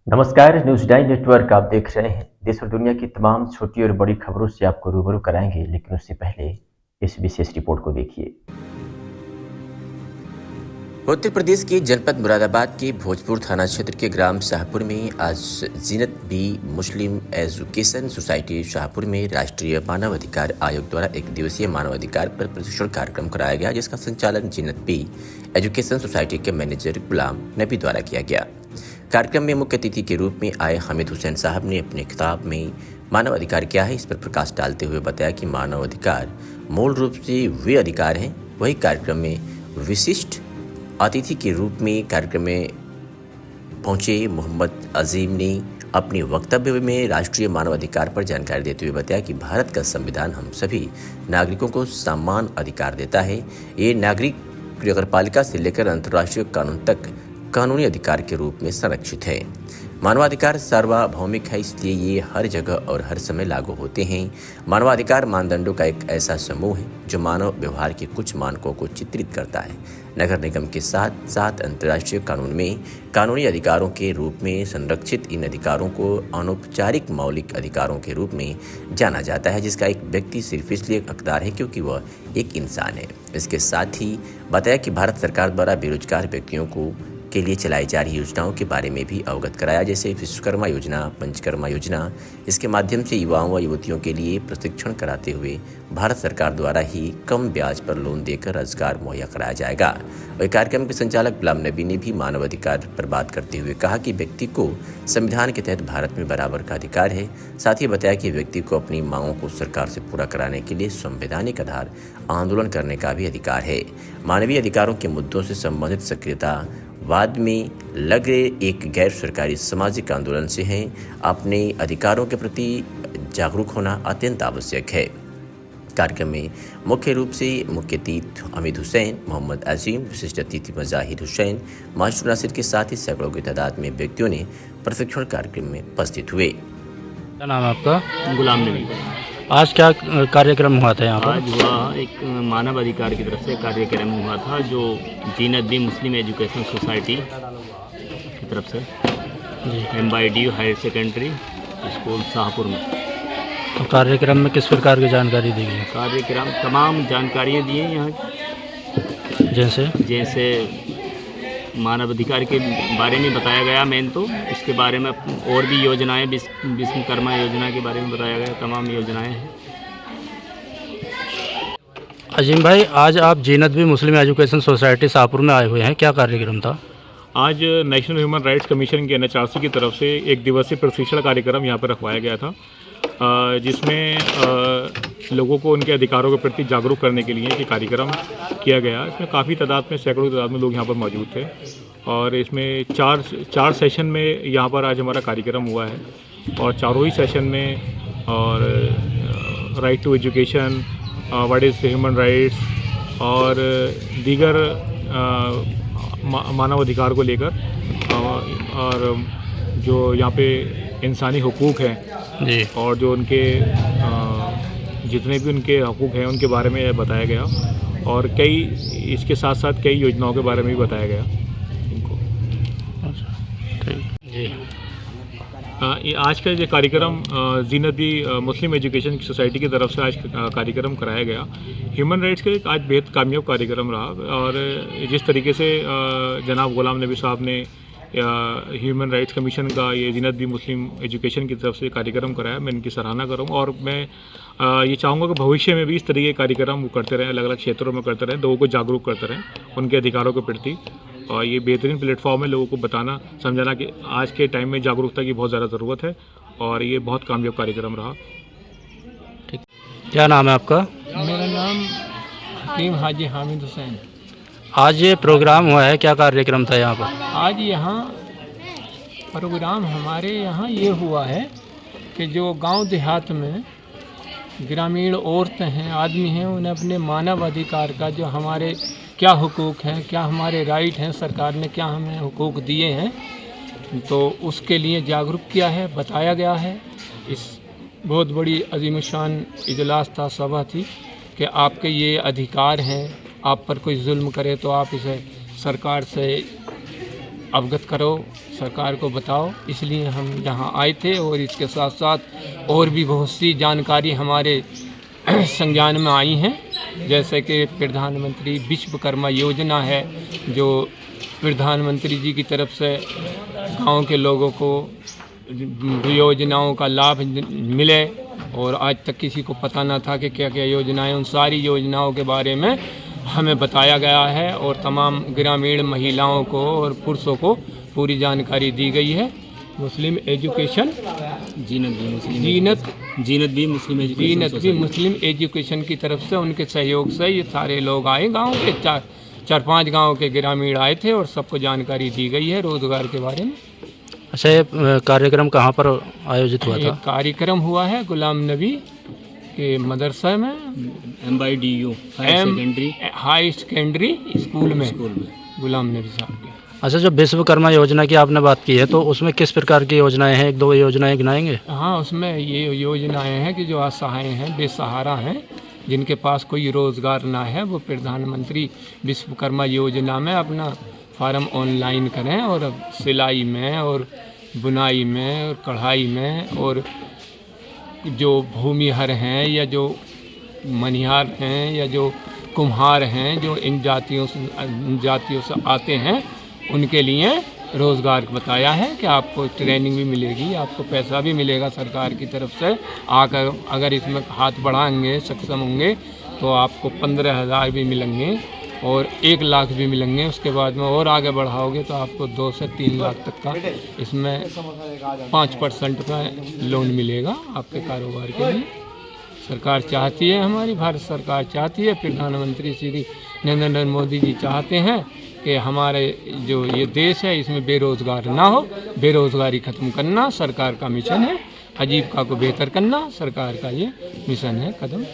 नमस्कार, news 9 network आप देख रहे हैं। देश और दुनिया की तमाम छोटी और बड़ी खबरों से आपको रूबरू कराएँगे, लेकिन उससे पहले इस विशेष रिपोर्ट को देखिए। उत्तर प्रदेश के जनपद मुरादाबाद के भोजपुर थाना क्षेत्र के ग्राम शाहपुर में आज जीनत B Muslim education society Shahpur में राष्ट्रीय मानवाधिकार आयोग द्वारा एक दिवसीय मानवाधिकार पर प्रशिक्षण कार्यक्रम कराया गया, जिसका संचालन जीनत बी एजुकेशन सोसाइटी के मैनेजर गुलाम नबी द्वारा किया गया। कार्यक्रम में मुख्य अतिथि के रूप में आए हामिद हुसैन साहब ने अपने खिताब में मानव अधिकार क्या है इस पर प्रकाश डालते हुए बताया कि मानव अधिकार मूल रूप से वे अधिकार हैं। वही कार्यक्रम में विशिष्ट अतिथि के रूप में कार्यक्रम में पहुंचे मोहम्मद अजीम ने अपने वक्तव्य में राष्ट्रीय मानवाधिकार पर जानकारी देते हुए बताया कि भारत का संविधान हम सभी नागरिकों को समान अधिकार देता है। ये नागरिक नगरपालिका से लेकर अंतर्राष्ट्रीय कानून तक कानूनी अधिकार के रूप में संरक्षित है। मानवाधिकार सार्वभौमिक है, इसलिए ये हर जगह और हर समय लागू होते हैं। मानवाधिकार मानदंडों का एक ऐसा समूह है जो मानव व्यवहार के कुछ मानकों को चित्रित करता है। नगर निगम के साथ साथ अंतर्राष्ट्रीय कानून में कानूनी अधिकारों के रूप में संरक्षित इन अधिकारों को अनौपचारिक मौलिक अधिकारों के रूप में जाना जाता है, जिसका एक व्यक्ति सिर्फ इसलिए हकदार है क्योंकि वह एक इंसान है। इसके साथ ही बताया कि भारत सरकार द्वारा बेरोजगार व्यक्तियों को के लिए चलाई जा रही योजनाओं के बारे में भी अवगत कराया, जैसे विश्वकर्मा योजना, पंचकर्मा योजना। इसके माध्यम से युवाओं व युवतियों के लिए प्रशिक्षण कराते हुए भारत सरकार द्वारा ही कम ब्याज पर लोन देकर रोजगार मुहैया कराया जाएगा। वही कार्यक्रम के संचालक गुलाम नबी ने भी मानवाधिकार पर बात करते हुए कहा कि व्यक्ति को संविधान के तहत भारत में बराबर का अधिकार है। साथ ही बताया कि व्यक्ति को अपनी मांगों को सरकार से पूरा कराने के लिए संवैधानिक आधार आंदोलन करने का भी अधिकार है। मानवीय अधिकारों के मुद्दों से संबंधित सक्रियता वाद में लगे एक गैर सरकारी सामाजिक आंदोलन से हैं। अपने अधिकारों के प्रति जागरूक होना अत्यंत आवश्यक है। कार्यक्रम में मुख्य रूप से मुख्य अतिथि हामिद हुसैन, मोहम्मद अजीम, विशिष्ट अतिथि मुजाहिद हुसैन, मास्टर नासिर के साथ ही सैकड़ों की तादाद में व्यक्तियों ने प्रशिक्षण कार्यक्रम में उपस्थित हुए। क्या नाम है आपका? गुलाम नबी। आज क्या कार्यक्रम हुआ था यहाँ पर? आज हुआ एक मानव अधिकार की तरफ से कार्यक्रम हुआ था जो Zeenat B Muslim education society की तरफ से MYDU higher secondary school Shahpur में। तो कार्यक्रम में किस प्रकार की जानकारी दी गई? कार्यक्रम तमाम जानकारियाँ दी हैं यहाँ, जैसे मानव अधिकार के बारे में बताया गया मेन, तो इसके बारे में और भी योजनाएं, विश्वकर्मा योजना के बारे में बताया गया, तमाम योजनाएं हैं। अजीम भाई, आज आप जीनत B Muslim education society Shahpur में आए हुए हैं, क्या कार्यक्रम था? आज नेशनल ह्यूमन राइट्स कमीशन के NHRC की तरफ से एक दिवसीय प्रशिक्षण कार्यक्रम यहाँ पर रखवाया गया था, जिसमें लोगों को उनके अधिकारों के प्रति जागरूक करने के लिए ये कार्यक्रम किया गया। इसमें काफ़ी तादाद में, सैकड़ों की तादाद में लोग यहाँ पर मौजूद थे और इसमें चार सेशन में यहाँ पर आज हमारा कार्यक्रम हुआ है और चारों ही सेशन में और right to education, what is human rights और दीगर मानव अधिकार को लेकर और जो यहाँ पे इंसानी हुकूक हैं जी, और जो उनके जितने भी उनके हकूक़ हैं उनके बारे में बताया गया और कई इसके साथ साथ कई योजनाओं के बारे में भी बताया गया इनको। जी, आज का ये कार्यक्रम जीनत बी मुस्लिम एजुकेशन सोसाइटी की तरफ से आज कार्यक्रम कराया गया। ह्यूमन राइट्स का एक आज बेहद कामयाब कार्यक्रम रहा और जिस तरीके से जनाब गुलाम नबी साहब ने ह्यूमन राइट्स कमीशन का ये जीनत बी मुस्लिम एजुकेशन की तरफ से कार्यक्रम कराया, मैं इनकी सराहना करूँगा और मैं ये चाहूँगा कि भविष्य में भी इस तरीके के कार्यक्रम करते रहें, अलग अलग क्षेत्रों में करते रहें, लोगों को जागरूक करते रहें उनके अधिकारों के प्रति। और ये बेहतरीन प्लेटफॉर्म है लोगों को बताना समझाना कि आज के टाइम में जागरूकता की बहुत ज़्यादा ज़रूरत है और ये बहुत कामयाब कार्यक्रम रहा। ठीक, क्या नाम है आपका? मेरा नाम हकीम हाजी हामिद हुसैन। आज ये प्रोग्राम हुआ है, क्या कार्यक्रम था यहाँ पर? आज यहाँ प्रोग्राम हमारे यहाँ ये हुआ है कि जो गांव देहात में ग्रामीण औरतें हैं, आदमी हैं, उन्हें अपने मानव अधिकार का, जो हमारे क्या हुकूक हैं, क्या हमारे राइट हैं, सरकार ने क्या हमें हुकूक दिए हैं, तो उसके लिए जागरूक किया है, बताया गया है। इस बहुत बड़ी अजीमशान इजलास था, सभा थी कि आपके ये अधिकार हैं, आप पर कोई जुल्म करे तो आप इसे सरकार से अवगत करो, सरकार को बताओ, इसलिए हम यहाँ आए थे। और इसके साथ साथ और भी बहुत सी जानकारी हमारे संज्ञान में आई हैं, जैसे कि प्रधानमंत्री विश्वकर्मा योजना है, जो प्रधानमंत्री जी की तरफ से गांव के लोगों को योजनाओं का लाभ मिले, और आज तक किसी को पता न था कि क्या क्या योजनाएं, उन सारी योजनाओं के बारे में हमें बताया गया है और तमाम ग्रामीण महिलाओं को और पुरुषों को पूरी जानकारी दी गई है। मुस्लिम एजुकेशन जीनत भी मुस्लिम एजुकेशन की तरफ से, उनके सहयोग से ये सारे लोग आए, गांव के चार पांच गांव के ग्रामीण आए थे और सबको जानकारी दी गई है रोजगार के बारे में। अच्छा, ये कार्यक्रम कहाँ पर आयोजित हुआ था? एक कार्यक्रम हुआ है गुलाम नबी के मदरसा में, MYDU हाई सेकेंडरी स्कूल में गुलाम नबी साहब के। अच्छा, जो विश्वकर्मा योजना की आपने बात की है, तो उसमें किस प्रकार की योजनाएं हैं? एक दो योजनाएं गिनाएंगे? हाँ, उसमें ये योजनाएं हैं कि जो असहाय हैं, बेसहारा हैं, जिनके पास कोई रोज़गार ना है, वो प्रधानमंत्री विश्वकर्मा योजना में अपना फार्म ऑनलाइन करें और सिलाई में और बुनाई में और कढ़ाई में, और जो भूमिहर हैं या जो मनिहार हैं या जो कुम्हार हैं, जो इन जातियों से आते हैं, उनके लिए रोज़गार बताया है कि आपको ट्रेनिंग भी मिलेगी, आपको पैसा भी मिलेगा सरकार की तरफ से। आकर अगर इसमें हाथ बढ़ाएंगे, सक्षम होंगे, तो आपको 15,000 भी मिलेंगे और 1 लाख भी मिलेंगे। उसके बाद में और आगे बढ़ाओगे तो आपको 2 से 3 लाख तक का इसमें 5% का लोन मिलेगा आपके कारोबार के लिए। सरकार चाहती है, हमारी भारत सरकार चाहती है, प्रधानमंत्री श्री नरेंद्र मोदी जी चाहते हैं कि हमारे जो ये देश है इसमें बेरोज़गार ना हो, बेरोज़गारी ख़त्म करना सरकार का मिशन है। आजीविका को बेहतर करना सरकार का ये मिशन है। कदम